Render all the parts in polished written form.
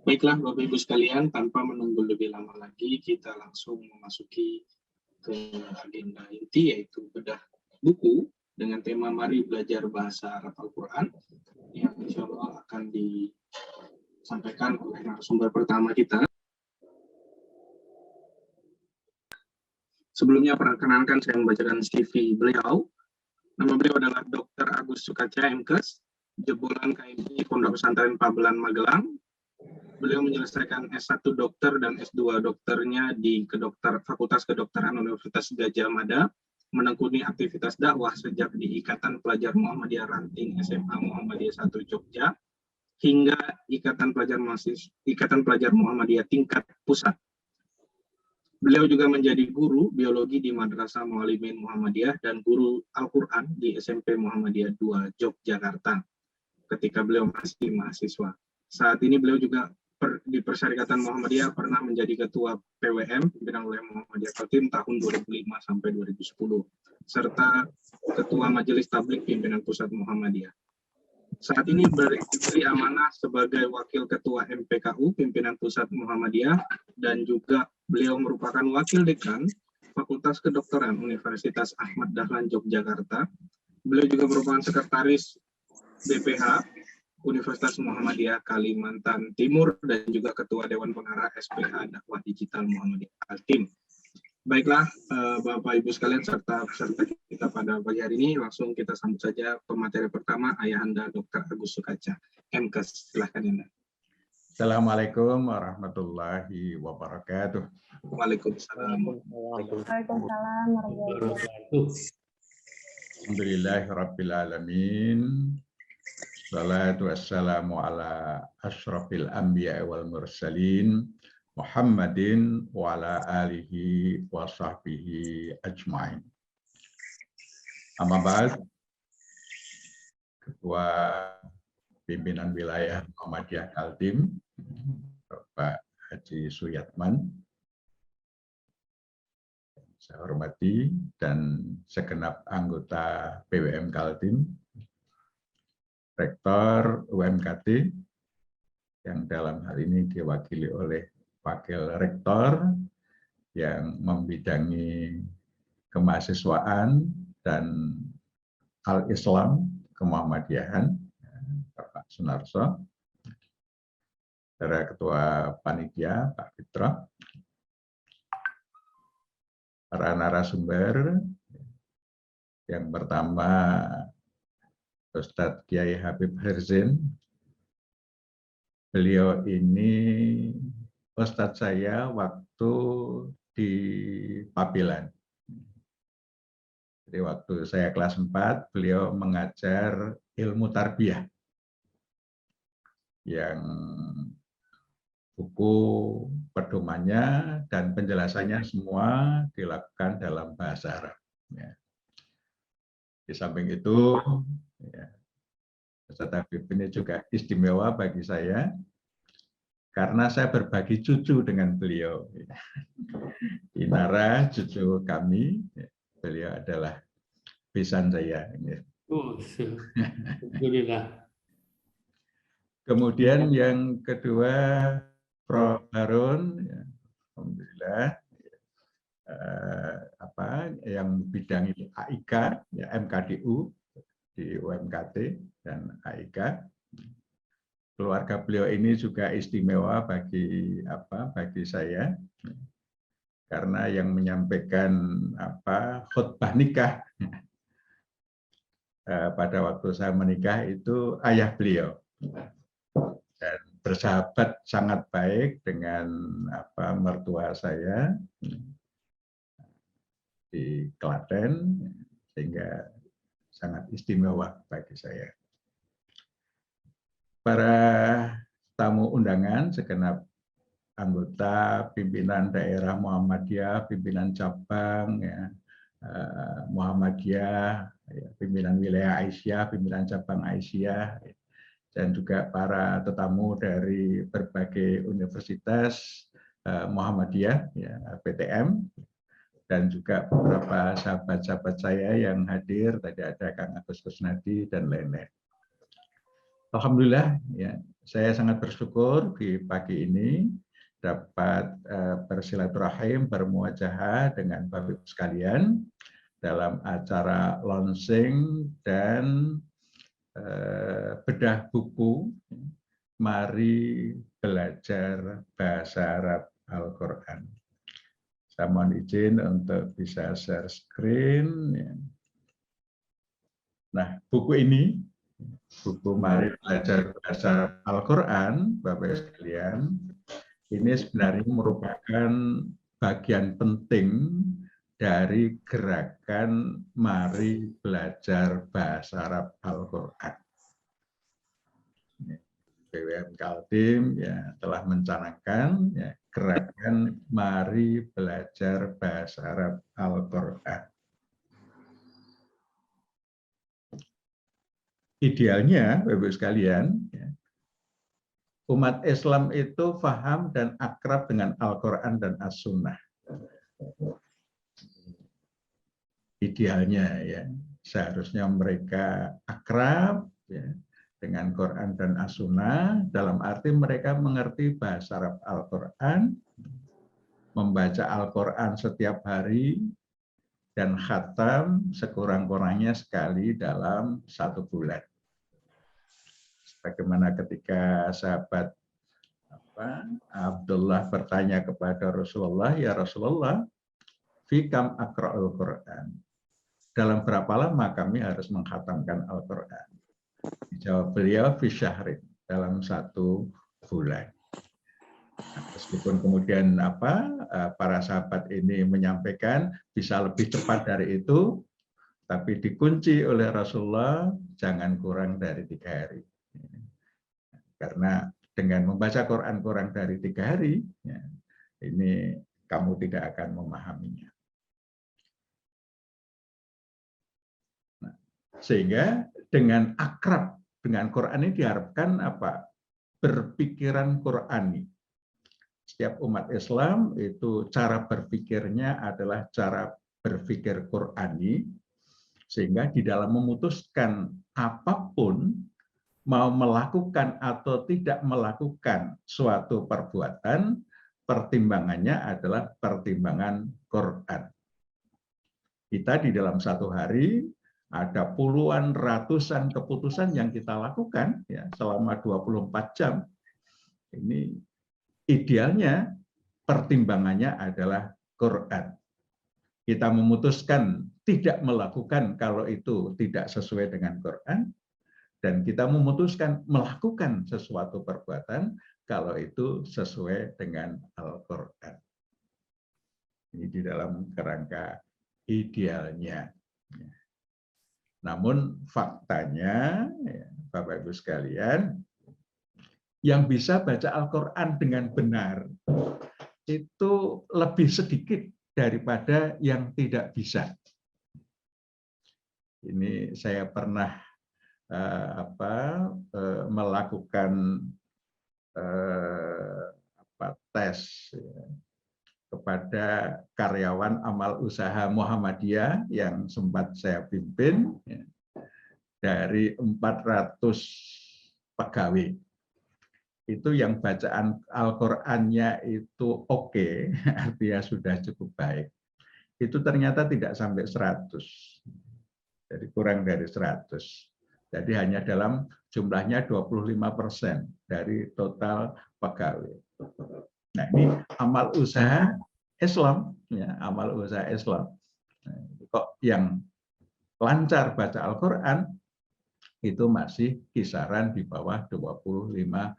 Baiklah Bapak Ibu sekalian, tanpa menunggu lebih lama lagi, kita langsung memasuki ke agenda inti, yaitu bedah buku dengan tema Mari Belajar Bahasa Arab Al-Quran, yang insya Allah akan disampaikan oleh narasumber pertama kita. Sebelumnya perkenalkan saya membacakan CV beliau. Nama beliau adalah Dr. Agus Sukaca, MKes, jebolan KMI Pondok Pesantren Pabelan Magelang. Beliau menyelesaikan S1 dokter dan S2 dokternya di Fakultas Kedokteran Universitas Gadjah Mada, menekuni aktivitas dakwah sejak di Ikatan Pelajar Muhammadiyah Ranting SMA Muhammadiyah 1 Jogja, hingga Ikatan Pelajar Muhammadiyah tingkat pusat. Beliau juga menjadi guru biologi di Madrasah Muallimin Muhammadiyah dan guru Al-Quran di SMP Muhammadiyah 2 Yogyakarta ketika beliau masih mahasiswa. Saat ini beliau juga di Persyarikatan Muhammadiyah pernah menjadi ketua PWM pimpinan oleh Muhammadiyah Kaltim tahun 2005 sampai 2010 serta ketua Majelis Tabligh pimpinan pusat Muhammadiyah. Saat ini diberi amanah sebagai wakil ketua MPKU pimpinan pusat Muhammadiyah dan juga beliau merupakan wakil dekan Fakultas Kedokteran Universitas Ahmad Dahlan Yogyakarta. Beliau juga merupakan sekretaris BPH Universitas Muhammadiyah Kalimantan Timur dan juga Ketua Dewan Pengarah SPH Dakwah Digital Muhammadiyah Kaltim. Baiklah Bapak Ibu sekalian serta peserta kita pada pagi hari ini, langsung kita sambut saja pemateri pertama, Ayahanda Dr. Agus Sukaca, MKes. Silahkan Anda. Assalamualaikum warahmatullahi wabarakatuh. Waalaikumsalam. Waalaikumsalam warahmatullahi wabarakatuh. Alhamdulillahirabbil alamin. Salatu wassalamu ala asyrafil anbiya wal mursalin Muhammadin wa ala alihi wa sahbihi ajma'in. Amma ba'd, Ketua Pimpinan Wilayah Muhammadiyah Kaltim, Bapak Haji Suyatman, saya hormati, dan segenap anggota PWM Kaltim, Rektor UMKT, yang dalam hal ini diwakili oleh Wakil Rektor yang membidangi kemahasiswaan dan Al-Islam kemuhammadiyahan, Bapak Sunarso, Saudara Ketua Panitia, Pak Fitra, para narasumber, yang pertama Ustadz Kiai Habib Herzin. Beliau ini Ustadz saya waktu di Pabelan. Jadi waktu saya kelas 4, beliau mengajar ilmu tarbiyah yang buku pedomannya dan penjelasannya semua dilakukan dalam bahasa Arab. Ya. Di samping itu, ya, Ustadz Habib ini juga istimewa bagi saya karena saya berbagi cucu dengan beliau. Inara cucu kami, beliau adalah besan saya. Kemudian yang kedua, Prof. Harun, ya, alhamdulillah, yang bidangi AIK, ya, MKDU di UMKT dan AIK. Keluarga beliau ini juga istimewa bagi saya, karena yang menyampaikan khutbah nikah pada waktu saya menikah itu ayah beliau, dan bersahabat sangat baik dengan mertua saya di Klaten, sehingga sangat istimewa bagi saya. Para tamu undangan, segenap anggota pimpinan daerah Muhammadiyah, pimpinan cabang ya, Muhammadiyah, ya, pimpinan wilayah Aisyah, pimpinan cabang Aisyah, ya, dan juga para tetamu dari berbagai universitas Muhammadiyah, ya, PTM, dan juga beberapa sahabat-sahabat saya yang hadir, tadi ada Kang Agus Kusnadi dan lain-lain. Alhamdulillah, ya, saya sangat bersyukur di pagi ini dapat bersilaturahim, bermuajahah dengan Bapak Ibu sekalian dalam acara launching dan bedah buku Mari Belajar Bahasa Arab Al-Quran. Saya mohon izin untuk bisa share screen. Nah, buku ini, buku Mari Belajar Bahasa Arab Al-Quran, Bapak Ibu sekalian, ini sebenarnya merupakan bagian penting dari gerakan Mari Belajar Bahasa Arab Al-Quran. BWM Kaltim ya, telah mencanangkan ya, gerakan Mari Belajar Bahasa Arab Al-Quran. Idealnya, Bapak-Ibu sekalian, ya, umat Islam itu paham dan akrab dengan Al-Quran dan As-Sunnah. Idealnya ya, seharusnya mereka akrab ya, dengan Quran dan As-Sunnah, dalam arti mereka mengerti bahasa Arab Al-Quran, membaca Al-Quran setiap hari, dan khatam sekurang-kurangnya sekali dalam 1 bulan. Bagaimana ketika sahabat Abdullah bertanya kepada Rasulullah, ya Rasulullah, fikam akra'ul Quran. Dalam berapa lama kami harus menghatamkan Al-Quran? Dijawab beliau, fi syahrin, dalam 1 bulan. Nah, meskipun kemudian para sahabat ini menyampaikan bisa lebih cepat dari itu, tapi dikunci oleh Rasulullah jangan kurang dari 3 hari. Karena dengan membaca Quran kurang dari 3 hari, ya, ini kamu tidak akan memahaminya. Nah, sehingga dengan akrab dengan Quran ini diharapkan apa? Berpikiran Qurani. Setiap umat Islam itu cara berpikirnya adalah cara berpikir Qurani, sehingga di dalam memutuskan apapun, mau melakukan atau tidak melakukan suatu perbuatan, pertimbangannya adalah pertimbangan Quran. Kita di dalam 1 hari ada puluhan, ratusan keputusan yang kita lakukan ya, selama 24 jam. Ini idealnya pertimbangannya adalah Quran. Kita memutuskan tidak melakukan kalau itu tidak sesuai dengan Quran, dan kita memutuskan melakukan sesuatu perbuatan kalau itu sesuai dengan Al-Quran. Ini di dalam kerangka idealnya. Namun faktanya, Bapak Ibu sekalian, yang bisa baca Al-Quran dengan benar itu lebih sedikit daripada yang tidak bisa. Ini saya pernah melakukan tes ya, kepada karyawan amal usaha Muhammadiyah yang sempat saya pimpin ya, dari 400 pegawai. Itu yang bacaan Al-Qur'annya itu oke, artinya sudah cukup baik. Itu ternyata tidak sampai 100. Jadi kurang dari 100. Jadi hanya dalam jumlahnya 25% dari total pegawai. Nah, ini amal usaha Islam, ya, amal usaha Islam. Nah, kok yang lancar baca Al-Quran itu masih kisaran di bawah 25%.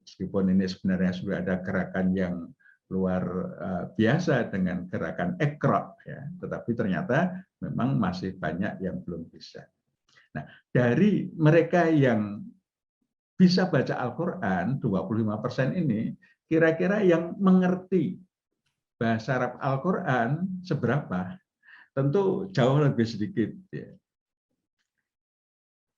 Meskipun ini sebenarnya sudah ada gerakan yang luar biasa dengan gerakan Iqra, ya, tetapi ternyata memang masih banyak yang belum bisa. Nah, dari mereka yang bisa baca Al-Quran, 25% ini, kira-kira yang mengerti bahasa Arab Al-Quran seberapa? Tentu jauh lebih sedikit. Ya.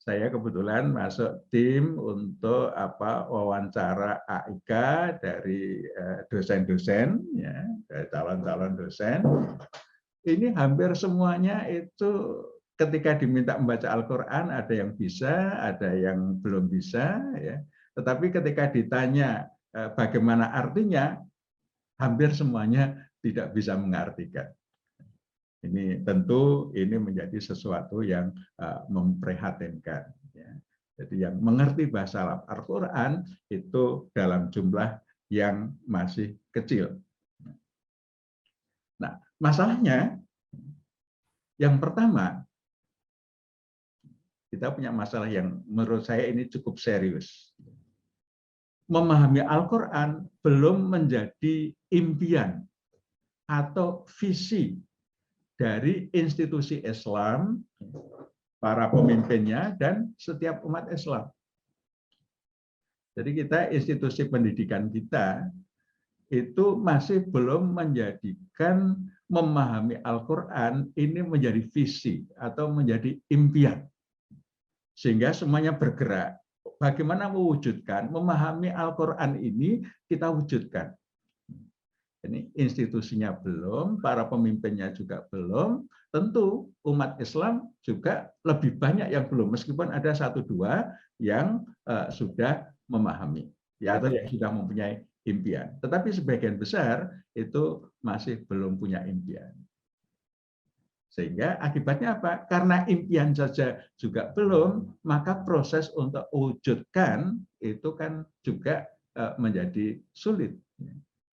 Saya kebetulan masuk tim untuk wawancara AIK dari dosen-dosen, ya, dari calon-calon dosen. Ini hampir semuanya itu ketika diminta membaca Al-Quran, ada yang bisa, ada yang belum bisa, ya. Tetapi ketika ditanya bagaimana artinya, hampir semuanya tidak bisa mengartikan. Ini tentu ini menjadi sesuatu yang memprihatinkan. Ya. Jadi yang mengerti bahasa Al-Quran itu dalam jumlah yang masih kecil. Nah, masalahnya yang pertama, kita punya masalah yang menurut saya ini cukup serius. Memahami Al-Quran belum menjadi impian atau visi dari institusi Islam, para pemimpinnya, dan setiap umat Islam. Jadi kita, institusi pendidikan kita, itu masih belum menjadikan memahami Al-Quran ini menjadi visi atau menjadi impian. Sehingga semuanya bergerak. Bagaimana mewujudkan, memahami Al-Quran ini kita wujudkan. Ini institusinya belum, para pemimpinnya juga belum, tentu umat Islam juga lebih banyak yang belum, meskipun ada 1-2 yang sudah memahami, ya, atau yang sudah mempunyai impian. Tetapi sebagian besar itu masih belum punya impian. Sehingga akibatnya apa? Karena impian saja juga belum, maka proses untuk wujudkan itu kan juga menjadi sulit.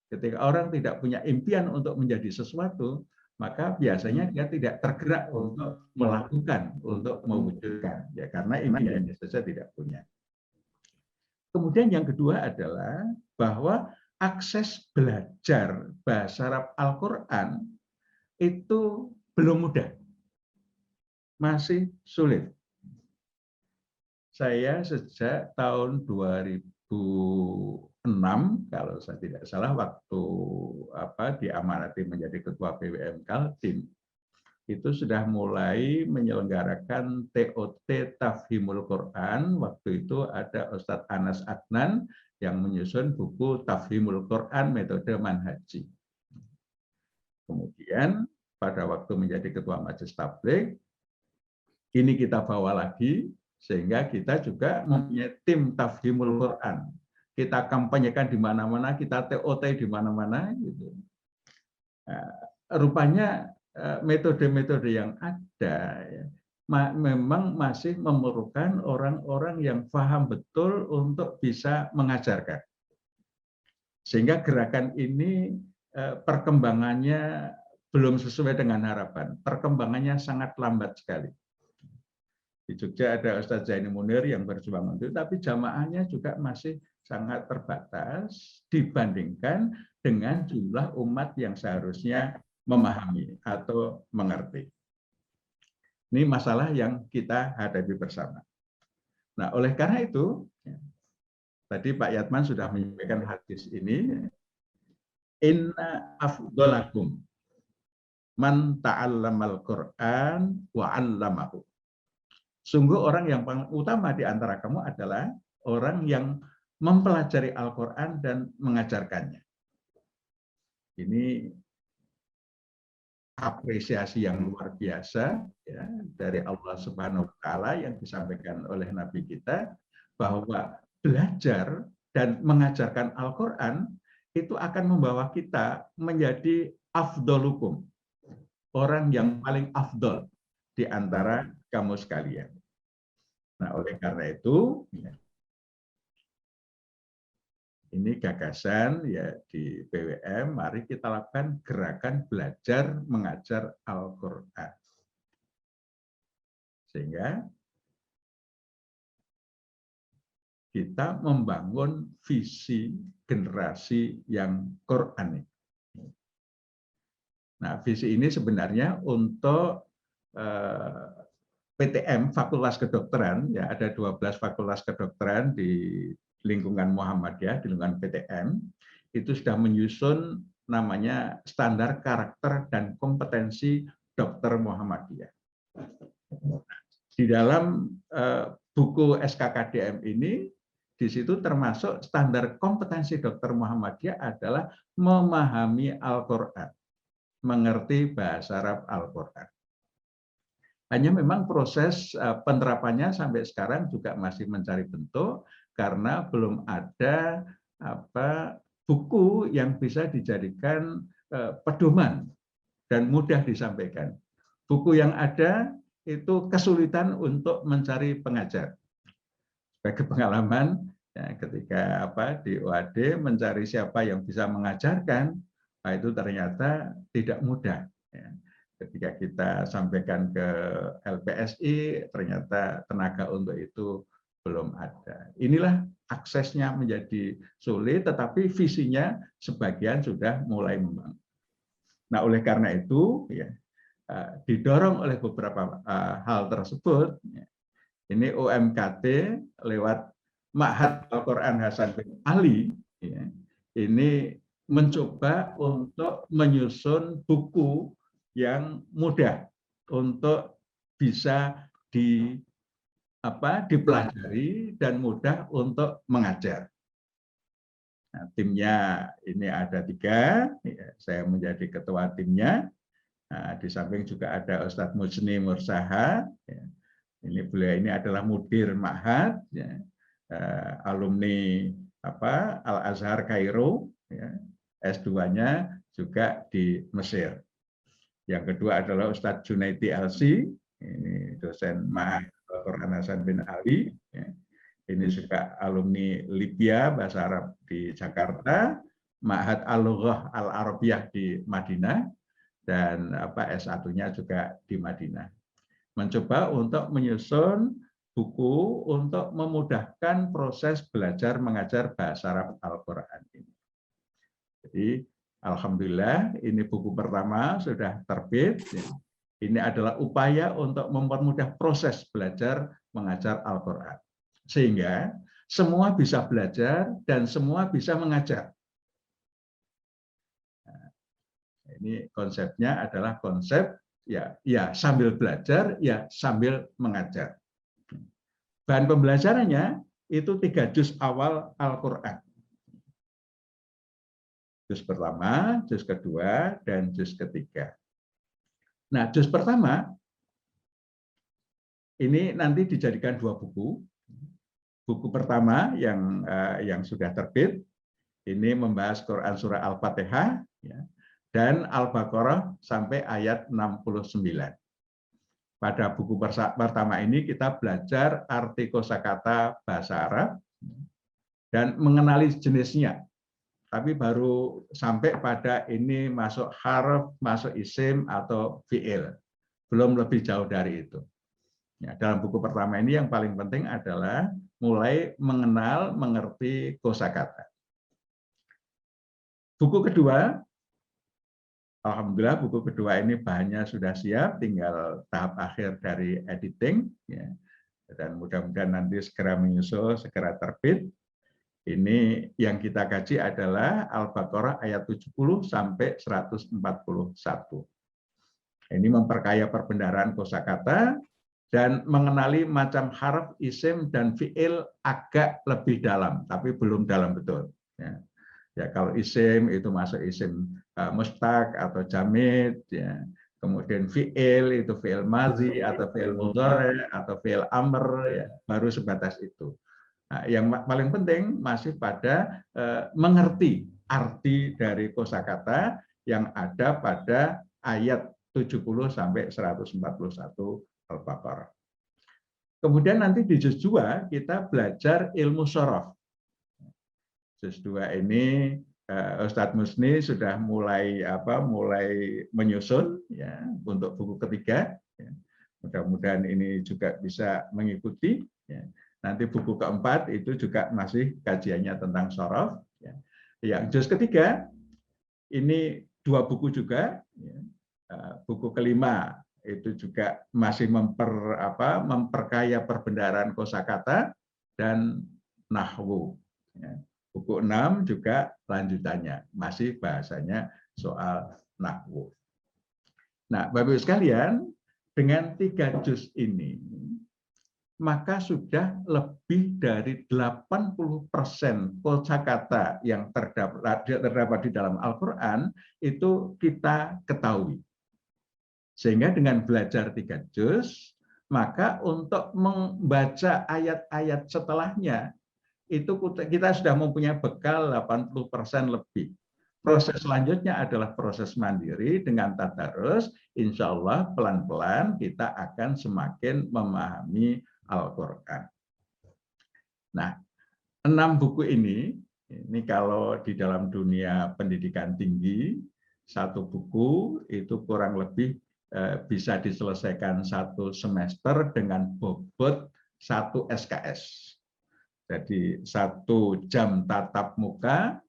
Ketika orang tidak punya impian untuk menjadi sesuatu, maka biasanya dia tidak tergerak untuk melakukan, untuk mewujudkan. Ya, karena impiannya saja tidak punya. Kemudian yang kedua adalah bahwa akses belajar bahasa Arab Al-Quran itu belum mudah, masih sulit. Saya sejak tahun 2006, kalau saya tidak salah, waktu diamanati menjadi ketua BWM Kaltim, itu sudah mulai menyelenggarakan TOT Tafhimul Quran. Waktu itu ada Ustadz Anas Adnan yang menyusun buku Tafhimul Quran Metode Manhaji. Kemudian pada waktu menjadi ketua Majelis Tabligh, ini kita bawa lagi, sehingga kita juga mempunyai tim Tafhimul Quran. Kita kampanyekan di mana-mana, kita TOT di mana-mana. Gitu. Nah, rupanya metode-metode yang ada ya, memang masih memerlukan orang-orang yang paham betul untuk bisa mengajarkan. Sehingga gerakan ini perkembangannya belum sesuai dengan harapan. Perkembangannya sangat lambat sekali. Di Jogja ada Ustadz Zaini Munir yang berjuang untuk itu, tapi jamaahnya juga masih sangat terbatas dibandingkan dengan jumlah umat yang seharusnya memahami atau mengerti. Ini masalah yang kita hadapi bersama. Nah, oleh karena itu, tadi Pak Yatman sudah menyampaikan hadis ini, inna afdolakum man ta'allamal Qur'an wa 'allamahu. Sungguh orang yang paling utama di antara kamu adalah orang yang mempelajari Al-Quran dan mengajarkannya. Ini apresiasi yang luar biasa ya, dari Allah Subhanahu wa Ta'ala yang disampaikan oleh Nabi kita, bahwa belajar dan mengajarkan Al-Quran itu akan membawa kita menjadi afdolukum, orang yang paling afdol di antara kamu sekalian. Nah, oleh karena itu, ya, ini gagasan ya di BWM, mari kita lakukan gerakan belajar mengajar Al-Quran. Sehingga kita membangun visi generasi yang Qur'ani. Nah, visi ini sebenarnya untuk PTM, Fakultas Kedokteran, ya ada 12 fakultas kedokteran di lingkungan Muhammadiyah, di lingkungan PTM, itu sudah menyusun namanya standar karakter dan kompetensi dokter Muhammadiyah. Di dalam buku SKKDM ini, di situ termasuk standar kompetensi dokter Muhammadiyah adalah memahami Al-Quran, mengerti bahasa Arab Al-Quran. Hanya memang proses penerapannya sampai sekarang juga masih mencari bentuk karena belum ada buku yang bisa dijadikan pedoman dan mudah disampaikan. Buku yang ada itu kesulitan untuk mencari pengajar. Sebagai pengalaman, ya, ketika di UAD mencari siapa yang bisa mengajarkan, itu ternyata tidak mudah. Ya. Ketika kita sampaikan ke LPSI, ternyata tenaga untuk itu belum ada. Inilah aksesnya menjadi sulit, tetapi visinya sebagian sudah mulai membangun. Nah, oleh karena itu, ya, didorong oleh beberapa hal tersebut, ya, ini UMKT lewat Ma'had Al-Quran Hasan bin Ali, ya, ini mencoba untuk menyusun buku yang mudah untuk bisa dipelajari dan mudah untuk mengajar. Nah, timnya ini ada 3, ya, saya menjadi ketua timnya. Nah, di samping juga ada Ustadz Mujni Mursaha. Ya. Beliau ini adalah mudir Ma'had, ya. Alumni Al-Azhar Kairo, ya. S2-nya juga di Mesir. Yang kedua adalah Ustadz Junaidi Alsi, ini dosen Ma'had Al-Quran Hasan bin Ali. Ya. Ini juga alumni Libya Bahasa Arab di Jakarta, Ma'had Al-Lughah Al-Arabiyah di Madinah, dan S1-nya juga di Madinah. Mencoba untuk menyusun buku untuk memudahkan proses belajar mengajar bahasa Arab Al-Quran ini. Jadi alhamdulillah ini buku pertama sudah terbit. Ini adalah upaya untuk mempermudah proses belajar mengajar Al-Quran. Sehingga semua bisa belajar dan semua bisa mengajar. Ini konsepnya adalah konsep ya sambil belajar, ya sambil mengajar. Bahan pembelajarannya itu 3 juz awal Al-Quran. Juz pertama, juz kedua, dan juz ketiga. Nah, juz pertama ini nanti dijadikan 2 buku. Buku pertama yang sudah terbit ini membahas Quran surah Al-Fatihah, ya, dan Al-Baqarah sampai ayat 69. Pada buku pertama ini kita belajar arti kosakata bahasa Arab dan mengenali jenisnya. Tapi baru sampai pada ini masuk harf, masuk isim atau fi'il. Belum lebih jauh dari itu. Ya, dalam buku pertama ini yang paling penting adalah mulai mengenal, mengerti kosakata. Buku kedua, alhamdulillah buku kedua ini bahannya sudah siap, tinggal tahap akhir dari editing, ya. Dan mudah-mudahan nanti segera menyusul, segera terbit. Ini yang kita kaji adalah Al-Baqarah ayat 70 sampai 141. Ini memperkaya perbendaharaan kosakata dan mengenali macam harf, isim, dan fi'il agak lebih dalam, tapi belum dalam betul. Ya. Ya, kalau isim itu masuk isim mustaq atau jamid, ya. Kemudian fi'il itu fi'il madzi atau fi'il mudhari atau fi'il amr, ya. Baru sebatas itu. Nah, yang paling penting masih pada mengerti arti dari kosakata yang ada pada ayat 70 sampai 141 Al-Baqarah. Kemudian nanti di juz 2 kita belajar ilmu shorof. Juz 2 ini Ustadz Musni sudah mulai menyusun, ya, untuk buku ketiga. Ya. Mudah-mudahan ini juga bisa mengikuti. Ya. Nanti buku keempat itu juga masih kajiannya tentang shorof. Ya. Yang juz ketiga ini 2 buku juga. Ya. Buku kelima itu juga masih memperkaya perbendaharaan kosakata dan nahwu. Ya. Buku 6 juga lanjutannya, masih bahasanya soal nahwu. Nah, Bapak Ibu sekalian, dengan 3 juz ini, maka sudah lebih dari 80% kosakata yang terdapat di dalam Al-Quran itu kita ketahui. Sehingga dengan belajar 3 juz, maka untuk membaca ayat-ayat setelahnya, itu kita sudah mempunyai bekal 80% lebih. Proses selanjutnya adalah proses mandiri dengan tadarus. Insya Allah pelan-pelan kita akan semakin memahami Al-Quran. Nah, 6 buku ini kalau di dalam dunia pendidikan tinggi, 1 buku itu kurang lebih bisa diselesaikan 1 semester dengan bobot 1 SKS. Jadi 1 jam tatap muka,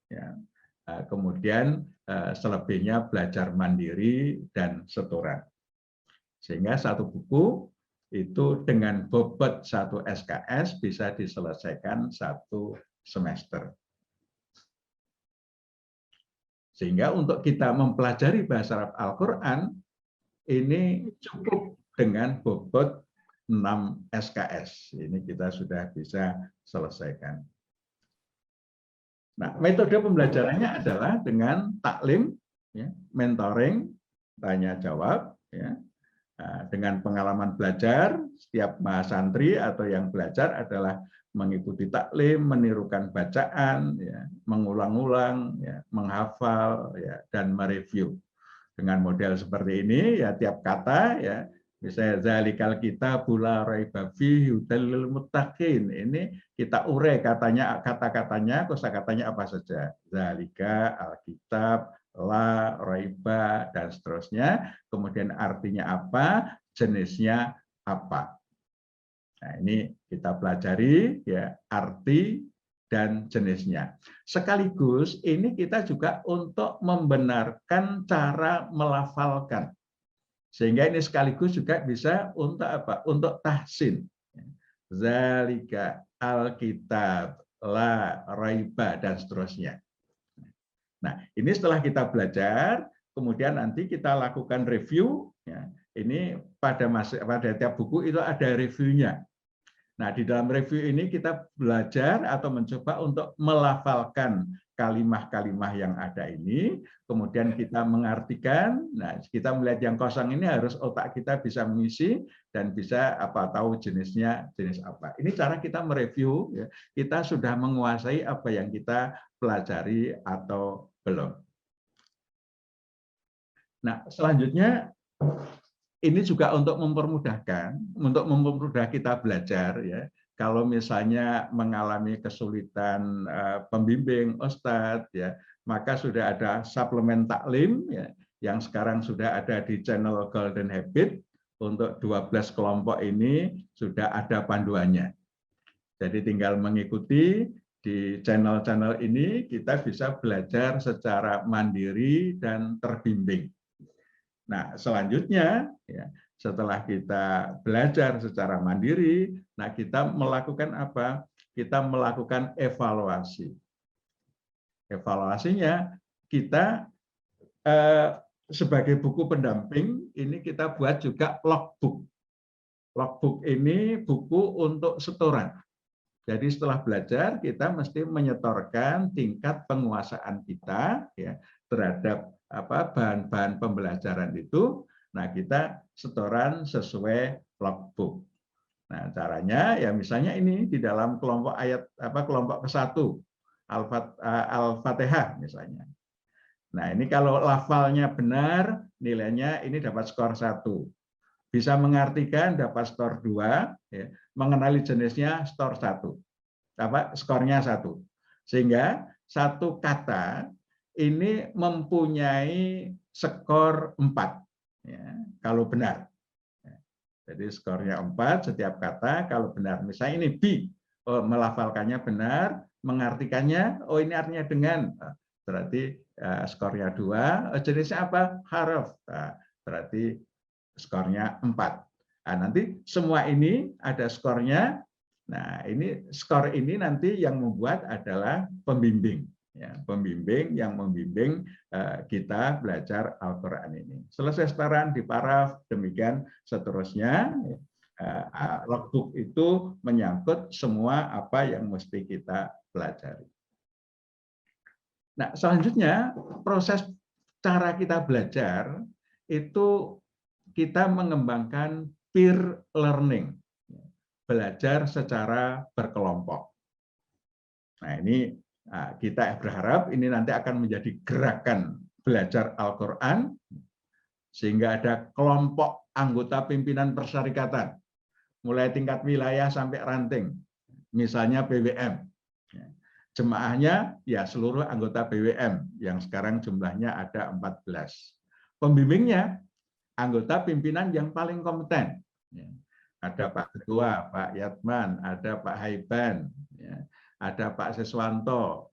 ya, kemudian selebihnya belajar mandiri dan setoran. Sehingga 1 buku itu dengan bobot 1 SKS bisa diselesaikan 1 semester. Sehingga untuk kita mempelajari bahasa Arab Al-Quran, ini cukup dengan bobot 6 SKS. Ini kita sudah bisa selesaikan. Nah, metode pembelajarannya adalah dengan taklim, ya, mentoring, tanya jawab, ya, dengan pengalaman belajar. Setiap mahasantri atau yang belajar adalah mengikuti taklim, menirukan bacaan, ya, mengulang-ulang, ya, menghafal, ya, dan mereview. Dengan model seperti ini, ya, tiap kata, ya, misalnya zalikal kitabul la raiba fihi hudal lil muttaqin. Ini kita urai kata-katanya, kosakatanya apa saja. Zalika, alkitab, la, raiba, dan seterusnya. Kemudian artinya apa, jenisnya apa. Nah, ini kita pelajari, ya, arti dan jenisnya. Sekaligus ini kita juga untuk membenarkan cara melafalkan. Sehingga ini sekaligus juga bisa untuk apa? Untuk tahsin. Zalika, alkitab, la, raiba, dan seterusnya. Nah, ini setelah kita belajar, kemudian nanti kita lakukan review. Ya, ini pada tiap buku itu ada reviewnya. Nah, di dalam review ini kita belajar atau mencoba untuk melafalkan kalimah-kalimah yang ada ini, kemudian kita mengartikan. Nah, kita melihat yang kosong ini harus otak kita bisa mengisi dan bisa tahu jenisnya jenis apa. Ini cara kita mereview, ya, kita sudah menguasai apa yang kita pelajari atau belum. Nah, selanjutnya ini juga untuk mempermudah kita belajar, ya. Kalau misalnya mengalami kesulitan pembimbing ustadz, ya, maka sudah ada suplemen taklim, ya, yang sekarang sudah ada di channel Golden Habit. Untuk 12 kelompok ini sudah ada panduannya. Jadi tinggal mengikuti di channel-channel ini, kita bisa belajar secara mandiri dan terbimbing. Nah, selanjutnya, ya, setelah kita belajar secara mandiri, nah kita melakukan apa? Kita melakukan evaluasi. Evaluasinya kita sebagai buku pendamping ini kita buat juga logbook. Logbook ini buku untuk setoran. Jadi setelah belajar kita mesti menyetorkan tingkat penguasaan kita, ya, terhadap bahan-bahan pembelajaran itu. Nah, kita setoran sesuai logbook. Nah, caranya ya misalnya ini di dalam kelompok ayat kelompok ke-1 Al-Fatihah misalnya. Nah, ini kalau lafalnya benar, nilainya ini dapat skor 1. Bisa mengartikan dapat skor 2, ya. Mengenali jenisnya skor 1. Skornya 1. Sehingga satu kata ini mempunyai skor 4, ya, kalau benar. Jadi skornya 4 setiap kata kalau benar. Misalnya ini bi, melafalkannya benar, mengartikannya, oh ini artinya dengan, berarti skornya 2. Jenisnya apa? Harf, berarti skornya 4. Nah, nanti semua ini ada skornya. Nah, ini skor ini nanti yang membuat adalah pembimbing. Ya, pembimbing yang membimbing kita belajar Al-Quran ini. Selesai setoran di paraf, demikian seterusnya. Logbook itu menyangkut semua apa yang mesti kita pelajari. Nah, selanjutnya proses cara kita belajar itu kita mengembangkan peer learning, belajar secara berkelompok. Nah, ini kita berharap ini nanti akan menjadi gerakan belajar Al-Quran, sehingga ada kelompok anggota pimpinan persyarikatan, mulai tingkat wilayah sampai ranting, misalnya BWM. Jemaahnya ya seluruh anggota BWM, yang sekarang jumlahnya ada 14. Pembimbingnya anggota pimpinan yang paling kompeten. Ada Pak Ketua, Pak Yatman, ada Pak Haiban, ada Pak Siswanto.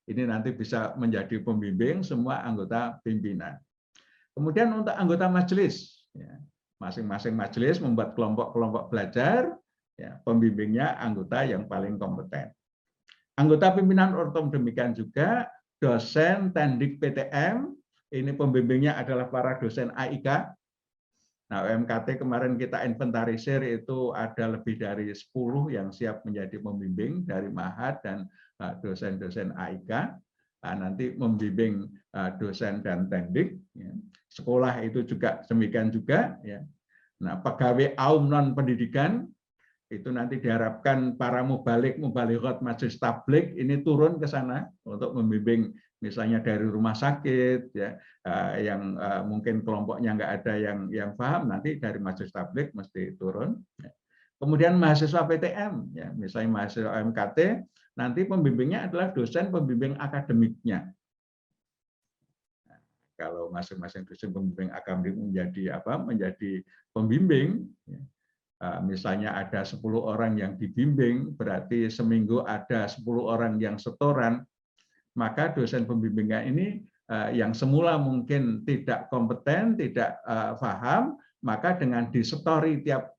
Ini nanti bisa menjadi pembimbing semua anggota pimpinan. Kemudian untuk anggota majelis, masing-masing majelis membuat kelompok-kelompok belajar, pembimbingnya anggota yang paling kompeten. Anggota pimpinan ortom demikian juga, dosen tendik PTM, ini pembimbingnya adalah para dosen AIK. Nah, UMKT kemarin kita inventarisir itu ada lebih dari 10 yang siap menjadi pembimbing dari Mahat dan dosen-dosen AIK. Nanti membimbing dosen dan tendik. Sekolah itu juga demikian juga. Nah, pegawai aum non pendidikan itu nanti diharapkan para mubalighat majelis tabligh ini turun ke sana untuk membimbing, misalnya dari rumah sakit, yang mungkin kelompoknya nggak ada yang paham, nanti dari majelis tabligh mesti turun. Kemudian mahasiswa PTM, misalnya mahasiswa MKT, nanti pembimbingnya adalah dosen pembimbing akademiknya. Kalau masing-masing dosen pembimbing akademik menjadi pembimbing. Misalnya ada 10 orang yang dibimbing, berarti seminggu ada 10 orang yang setoran, maka dosen pembimbingnya ini yang semula mungkin tidak kompeten, tidak paham, maka dengan disetori tiap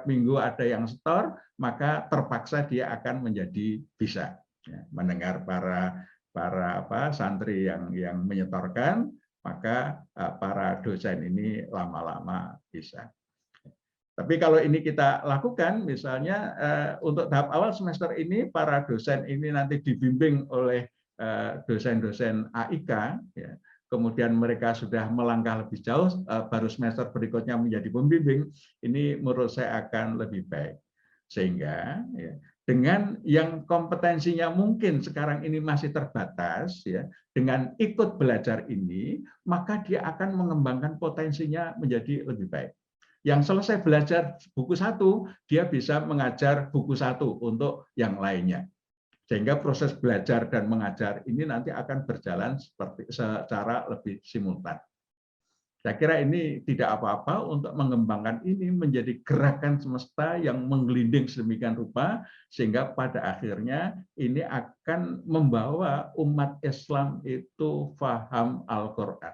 minggu ada yang setor, maka terpaksa dia akan menjadi bisa mendengar para santri yang menyetorkan, maka para dosen ini lama-lama bisa. Tapi kalau ini kita lakukan, misalnya untuk tahap awal semester ini, para dosen ini nanti dibimbing oleh dosen-dosen AIK, kemudian mereka sudah melangkah lebih jauh, baru semester berikutnya menjadi pembimbing, ini menurut saya akan lebih baik. Sehingga dengan yang kompetensinya mungkin sekarang ini masih terbatas, dengan ikut belajar ini, maka dia akan mengembangkan potensinya menjadi lebih baik. Yang selesai belajar buku 1, dia bisa mengajar buku 1 untuk yang lainnya. Sehingga proses belajar dan mengajar ini nanti akan berjalan secara lebih simultan. Saya kira ini tidak apa-apa untuk mengembangkan ini menjadi gerakan semesta yang menggelinding sedemikian rupa, sehingga pada akhirnya ini akan membawa umat Islam itu paham Al-Quran.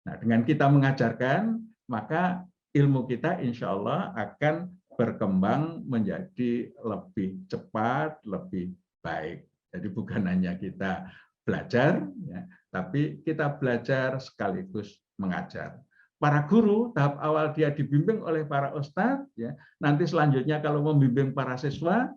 Nah, dengan kita mengajarkan, maka ilmu kita insya Allah akan berkembang menjadi lebih cepat, lebih baik. Jadi bukan hanya kita belajar, tapi kita belajar sekaligus mengajar. Para guru, tahap awal dia dibimbing oleh para ustadz, nanti selanjutnya kalau membimbing para siswa,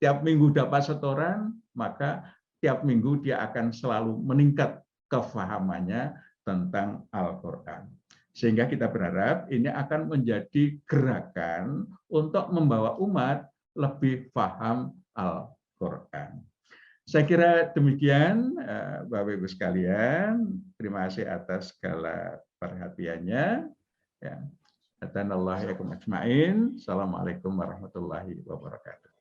tiap minggu dapat setoran, maka tiap minggu dia akan selalu meningkat kefahamannya tentang Al-Quran. Sehingga kita berharap ini akan menjadi gerakan untuk membawa umat lebih paham Al-Quran. Saya kira demikian, Bapak Ibu sekalian. Terima kasih atas segala perhatiannya. Assalamualaikum warahmatullahi wabarakatuh.